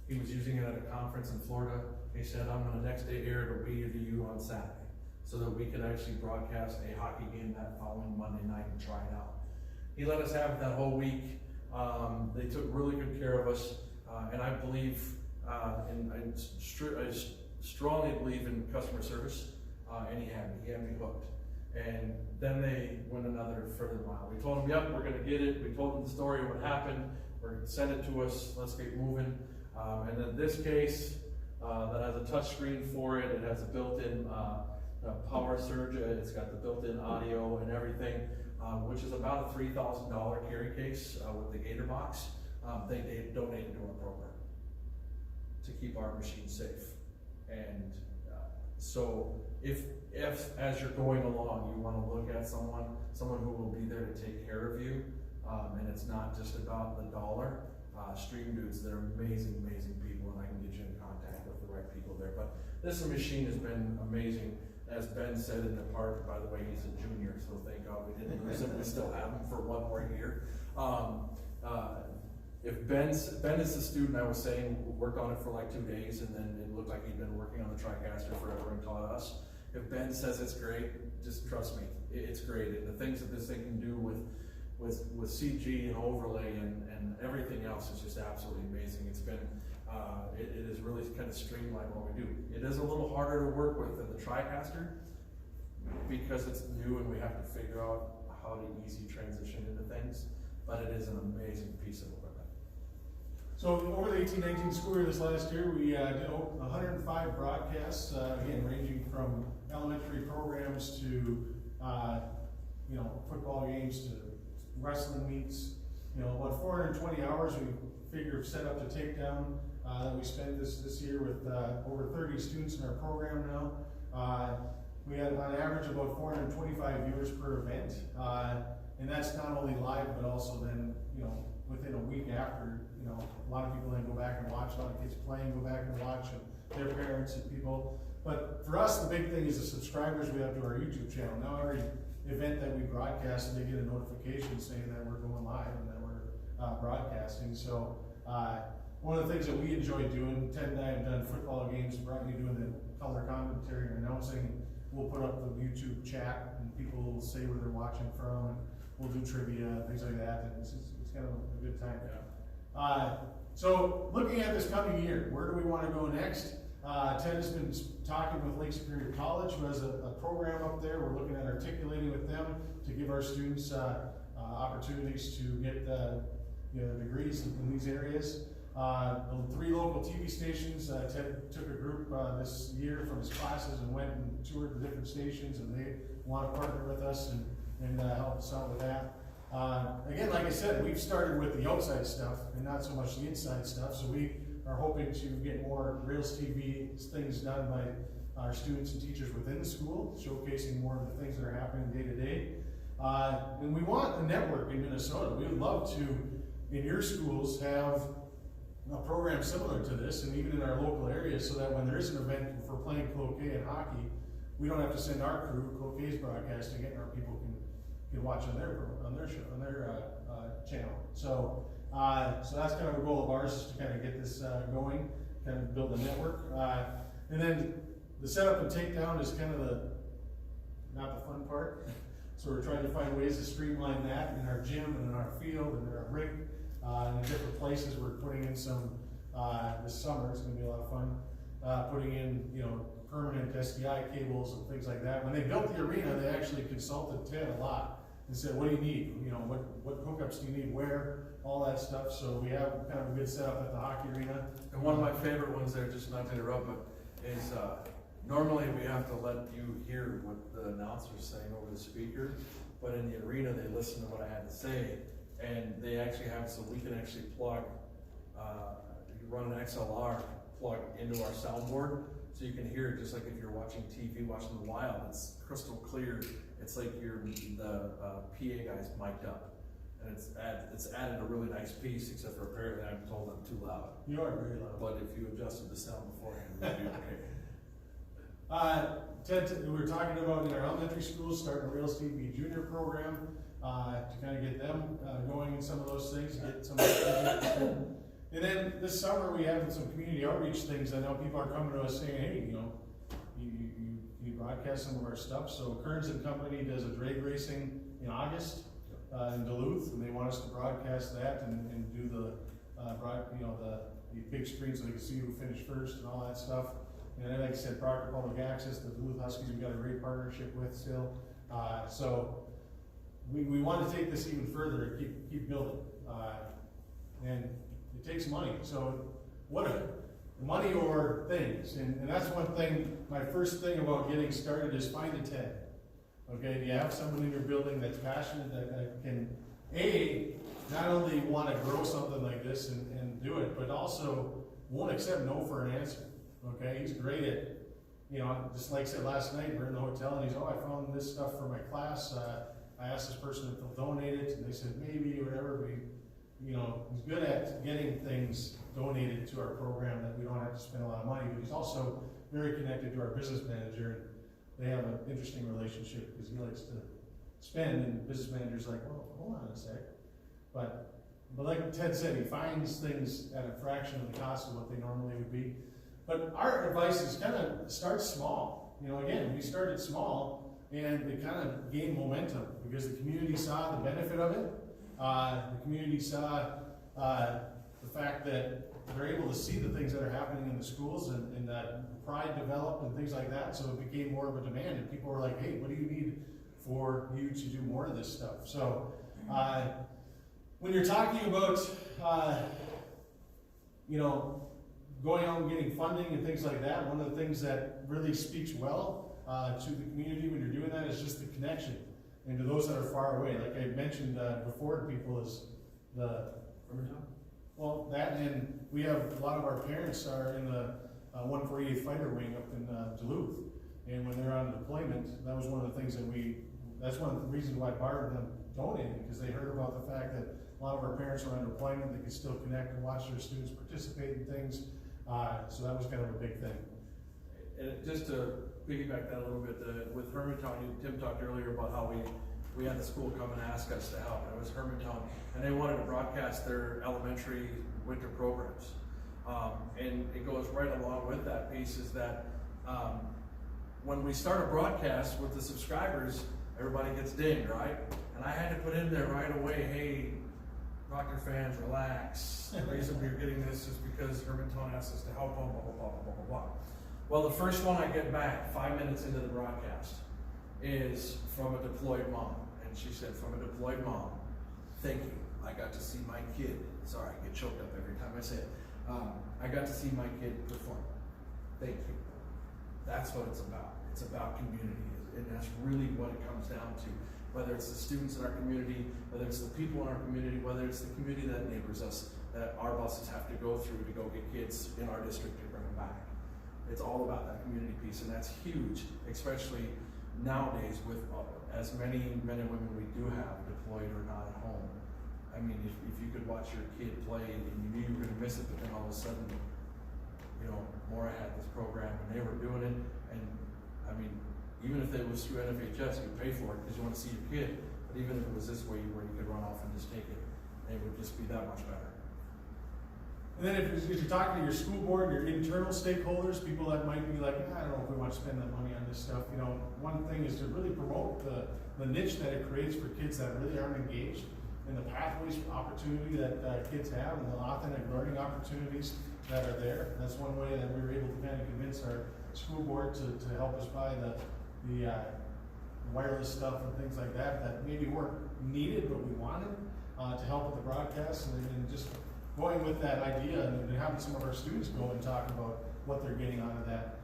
He was using it at a conference in Florida. He said, I'm going to next day air it to you on Saturday, so that we could actually broadcast a hockey game that following Monday night and try it out. He let us have it that whole week. They took really good care of us, and I believe, and I strongly believe in customer service, and he had me hooked. And then they went another further mile. We told them, yep, we're going to get it. We told them the story of what happened. We're going to send it to us. Let's get moving. And in this case, that has a touch screen for it. It has a built-in power surge. It's got the built-in audio and everything, which is about a $3,000 carry case with the Gator box. They donated to our program to keep our machine safe. And so if as you're going along, you want to look at someone who will be there to take care of you, and it's not just about the dollar. Stream Dudes, they're amazing people, and I can get you in contact with the right people there. But this machine has been amazing. As Ben said in the park, by the way, he's a junior, so thank God we didn't lose him. We still have him for one more year. If Ben is the student I was saying, worked on it for like 2 days, and then it looked like he'd been working on the TriCaster forever and taught us. If Ben says it's great, just trust me, it's great. And the things that this thing can do with CG and overlay and everything else is just absolutely amazing. It's been, it is really kind of streamlined what we do. It is a little harder to work with than the TriCaster because it's new and we have to figure out how to easy transition into things, but it is an amazing piece of equipment. So over the 18-19 school year this last year, we did 105 broadcasts, again, ranging from elementary programs to, football games to wrestling meets. About 420 hours we figure set up to take down that we spent this year with over 30 students in our program now. We had on average about 425 viewers per event, and that's not only live but also then within a week after. A lot of people then go back and watch, a lot of kids playing, go back and watch, and their parents and people. But for us, the big thing is the subscribers we have to our YouTube channel. Now every event that we broadcast, they get a notification saying that we're going live and that we're broadcasting. So one of the things that we enjoy doing, Ted and I have done football games, probably doing the color commentary and announcing. We'll put up the YouTube chat and people will say where they're watching from, and we'll do trivia, things like that, and it's kind of a good time. So looking at this coming year, where do we want to go next? Ted has been talking with Lake Superior College, who has a program up there. We're looking at articulating with them to give our students opportunities to get degrees in these areas. The 3 local TV stations, Ted took a group this year from his classes and went and toured the different stations, and they want to partner with us and help us out with that. Again, like I said, we've started with the outside stuff and not so much the inside stuff, so we are hoping to get more RailsTV things done by our students and teachers within the school, showcasing more of the things that are happening day to day. And we want a network in Minnesota. We would love to, in your schools, have a program similar to this, and even in our local areas, so that when there is an event, if we're playing croquet and hockey, we don't have to send our crew. Croquet's broadcasting it, and our people can watch on their channel. So that's kind of a goal of ours, is to kind of get this going, kind of build a network. And then the setup and takedown is kind of not the fun part. So we're trying to find ways to streamline that in our gym and in our field and in our rink. In different places. We're putting in some, this summer, it's gonna be a lot of fun, putting in, permanent SDI cables and things like that. When they built the arena, they actually consulted Ted a lot and said, what do you need? What hookups do you need where? All that stuff. So we have kind of a good setup at the hockey arena. And one of my favorite ones there, just not to interrupt, but is normally we have to let you hear what the announcer's saying over the speaker, but in the arena they listen to what I had to say. And they actually have, so we can actually plug, you run an XLR plug into our soundboard, so you can hear it just like if you're watching TV, watching The Wild. It's crystal clear. It's like the PA guy's mic'd up. And it's added a really nice piece, except for apparently I'm told I'm too loud. You are very loud. But if you adjusted the sound beforehand, it would be okay. Ted, we were talking about in our elementary schools, starting a RailsTV junior program, to kind of get them going in some of those things, get some of and then this summer we have some community outreach things. I know people are coming to us saying, hey, you broadcast some of our stuff. So Kearns and Company does a drag racing in August in Duluth, and they want us to broadcast that and do the big screen so they can see who finished first and all that stuff. And then, like I said, Proctor Public Access, the Duluth Huskies, we've got a great partnership with still. So we want to take this even further and keep building. And it takes money. So money or things. And that's one thing, my first thing about getting started is find a Ted. Okay, do you have someone in your building that's passionate, that can, not only want to grow something like this and do it, but also won't accept no for an answer. Okay, he's great at, just like I said last night, we're in the hotel and he's, I found this stuff for my class. I asked this person if they'll donate it, and they said maybe or whatever. He's good at getting things donated to our program that we don't have to spend a lot of money, but he's also very connected to our business manager. They have an interesting relationship because he likes to spend, and the business manager's like, well, hold on a sec. But like Ted said, he finds things at a fraction of the cost of what they normally would be. But our advice is kind of start small. Again, we started small, and it kind of gained momentum because the community saw the benefit of it. The community saw the fact that they're able to see the things that are happening in the schools, and that pride developed and things like that. So it became more of a demand, and people were like, hey, what do you need for you to do more of this stuff? So when you're talking about going out and getting funding and things like that, one of the things that really speaks well to the community when you're doing that is just the connection. And to those that are far away, like I mentioned before to people, is that, and we have a lot of our parents are in the 148th Fighter Wing up in Duluth, and when they're on deployment, that was one of the things that's one of the reasons why Barb and them donated, because they heard about the fact that a lot of our parents are on deployment, they could still connect and watch their students participate in things, so that was kind of a big thing. And just to piggyback that a little bit, with Hermantown, Tim talked earlier about how we had the school come and ask us to help. It was Hermantown, and they wanted to broadcast their elementary winter programs. And it goes right along with that piece is that when we start a broadcast with the subscribers, everybody gets dinged, right? And I had to put in there right away, hey, Proctor fans, relax. The reason we're getting this is because Herman Tone asked us to help them, blah, blah, blah, blah, blah, blah. Well, the first one I get back 5 minutes into the broadcast is from a deployed mom. And she said, from a deployed mom, thank you. I got to see my kid. Sorry, I get choked up every time I say it. I got to see my kid perform. Thank you. That's what it's about. It's about community. And that's really what it comes down to. Whether it's the students in our community, whether it's the people in our community, whether it's the community that neighbors us, that our buses have to go through to go get kids in our district to bring them back. It's all about that community piece, and that's huge, especially nowadays with as many men and women we do have deployed or not at home. I mean, if you could watch your kid play and you knew you were going to miss it, but then all of a sudden, you know, Maura had this program and they were doing it, and I mean, even if it was through NFHS, you'd pay for it because you want to see your kid. But even if it was this way, where you could run off and just take it, it would just be that much better. And then if you're talking to your school board, your internal stakeholders, people that might be like, I don't know if we want to spend that money on this stuff. You know, one thing is to really promote the niche that it creates for kids that really aren't engaged in the pathways opportunity that kids have and the authentic learning opportunities that are there. That's one way that we were able to kind of convince our school board to help us buy the wireless stuff and things like that maybe weren't needed but we wanted to help with the broadcast, and just going with that idea and having some of our students go and talk about what they're getting out of that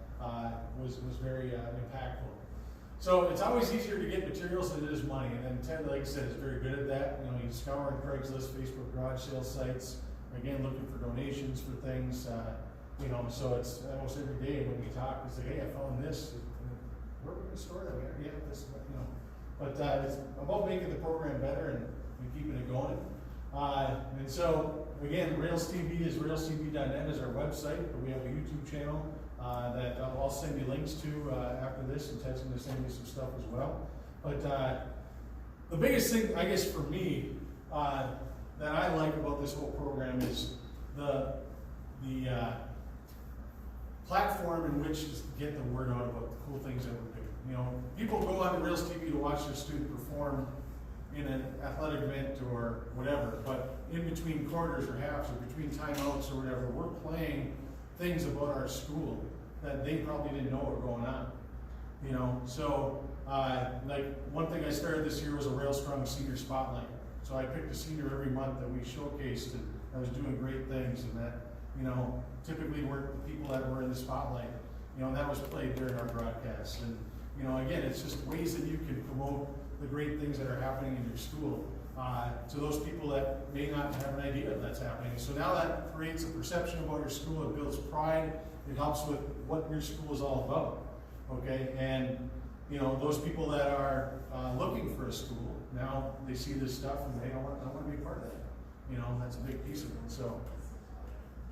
was very impactful. So it's always easier to get materials than it is money, and then Ted, like I said, is very good at that. You know, he's scouring Craigslist, Facebook garage sale sites, again looking for donations for things. You know, so it's almost every day when we talk, it's like, hey, I found this. Where are we going to store that? Yeah, this, you know. But it's about making the program better and keeping it going. And so, again, RailsTV is railstv.net is our website, but we have a YouTube channel that I'll send you links to after this, and Ted's going to send you some stuff as well. But the biggest thing, I guess, for me that I like about this whole program is the platform in which to get the word out about the cool things that we're doing. You know, people go on to RailsTV to watch their student perform in an athletic event or whatever, but in between quarters or halves or between timeouts or whatever, we're playing things about our school that they probably didn't know were going on. You know, so like one thing I started this year was a Railstrong Senior Spotlight. So I picked a senior every month that we showcased and that was doing great things, and that, you know, typically were the people that were in the spotlight. You know, and that was played during our broadcast. And, you know, again, it's just ways that you can promote the great things that are happening in your school to those people that may not have an idea that's happening. So now that creates a perception about your school. It builds pride. It helps with what your school is all about. Okay, and you know, those people that are looking for a school, now they see this stuff and they want to be a part of that. You know, that's a big piece of it. So,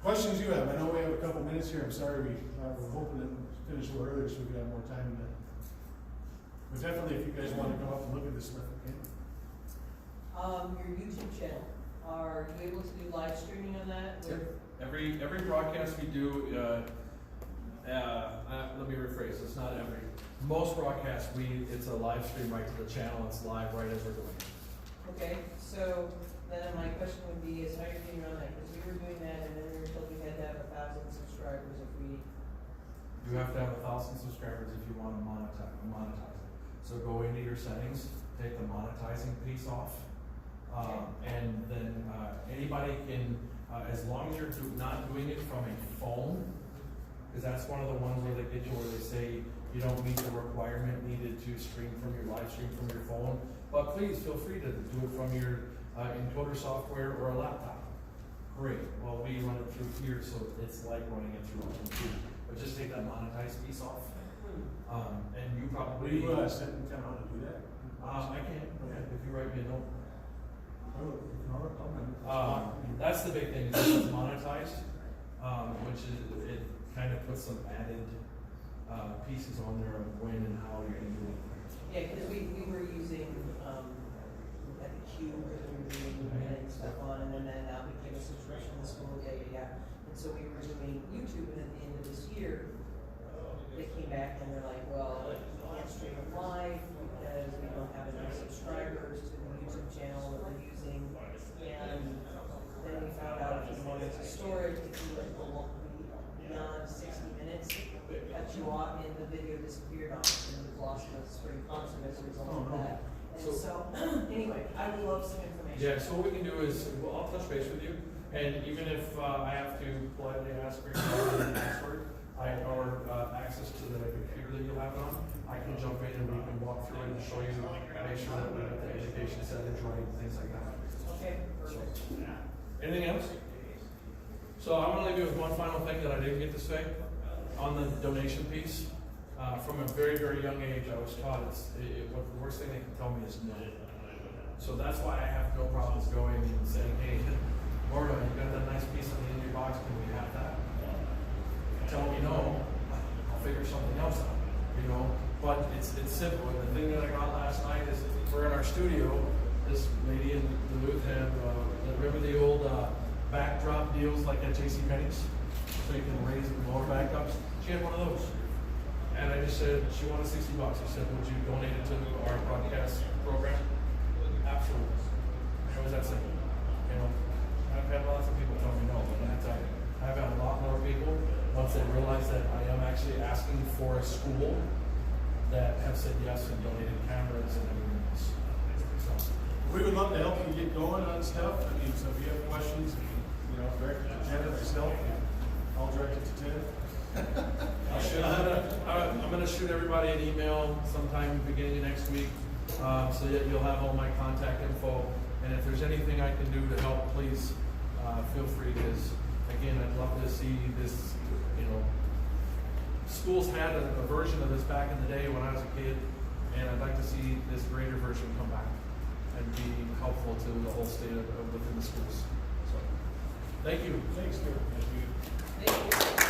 questions you have? I know we have a couple minutes here. I'm sorry we're hoping to finish a little earlier so we can have more time to. But definitely, if you guys want to come up and look at this stuff, you can. Your YouTube channel, are you able to do live streaming on that? Yep. Every broadcast we do, let me rephrase, it's not every. Most broadcasts, it's a live stream right to the channel, it's live right as we're doing it. Okay, so then my question would be is how you're getting around that, because we were doing that and then we were told we had to have 1,000 subscribers if we. You have to have 1,000 subscribers if you want to monetize it. So go into your settings, take the monetizing piece off, and then anybody can, as long as you're not doing it from a phone, because that's one of the ones where they get you where they say you don't meet the requirement needed to stream from your live stream from your phone. But please feel free to do it from your encoder software or a laptop. Great. Well, we run it through here, so it's like running it through a computer. But just take that monetized piece off. And you probably. Will you send me how to do that? I can. Okay. If you write me a note. That's the big thing. Is it's monetized, which is it kind of puts some added pieces on there of when and how you're going to do it. Yeah, because we were using like a cube that we were doing stuff on, and then that became a subscription in the school. Yeah. And so we were doing YouTube, and at the end of this year, they came back and they're like, well, we can't stream it live because we don't have enough subscribers to the YouTube channel that we're using. And pretty expensive as a result Oh, of no. that. And So- so, anyway, I would love some information. Yeah, so what we can do is, well, I'll touch base with you, and even if, I have to politely ask for your password, or access to the computer that you'll have it on, I can jump in and we can walk through it and show you, make sure that we got the education settings right, and things like that. Okay, perfect. Anything else? So I'm gonna leave you with one final thing that I didn't get to say, on the donation piece. From a very, very young age, I was taught what the worst thing they can tell me is no. So that's why I have no problems going and saying, hey, Laura, you got that nice piece on the end of your box, can we have that? Tell me no, I'll figure something else out, you know? But it's simple, and the thing that I got last night is, we're in our studio, this lady in Duluth had, remember the old backdrop deals like at JCPenney's? So you can raise and lower backups? She had one of those. And I just said, she wanted $60. I said, would you donate it to our broadcast program? Absolutely. It was that simple, you know? I've had lots of people tell me no, but I tell you, I've had a lot more people, once they realize that I am actually asking for a school, that have said yes and donated cameras and everything else. So, We would love to help you get going on stuff. I mean, so if you have questions, you know, direct it to Ted or myself, I'll direct it to Ted. I'm gonna shoot everybody an email sometime beginning of next week, so that you'll have all my contact info. And if there's anything I can do to help, please, feel free, because again, I'd love to see this, you know, schools had a version of this back in the day when I was a kid, and I'd like to see this greater version come back and be helpful to the whole state of within the schools. So, thank you. Thanks, Stuart. Thank you.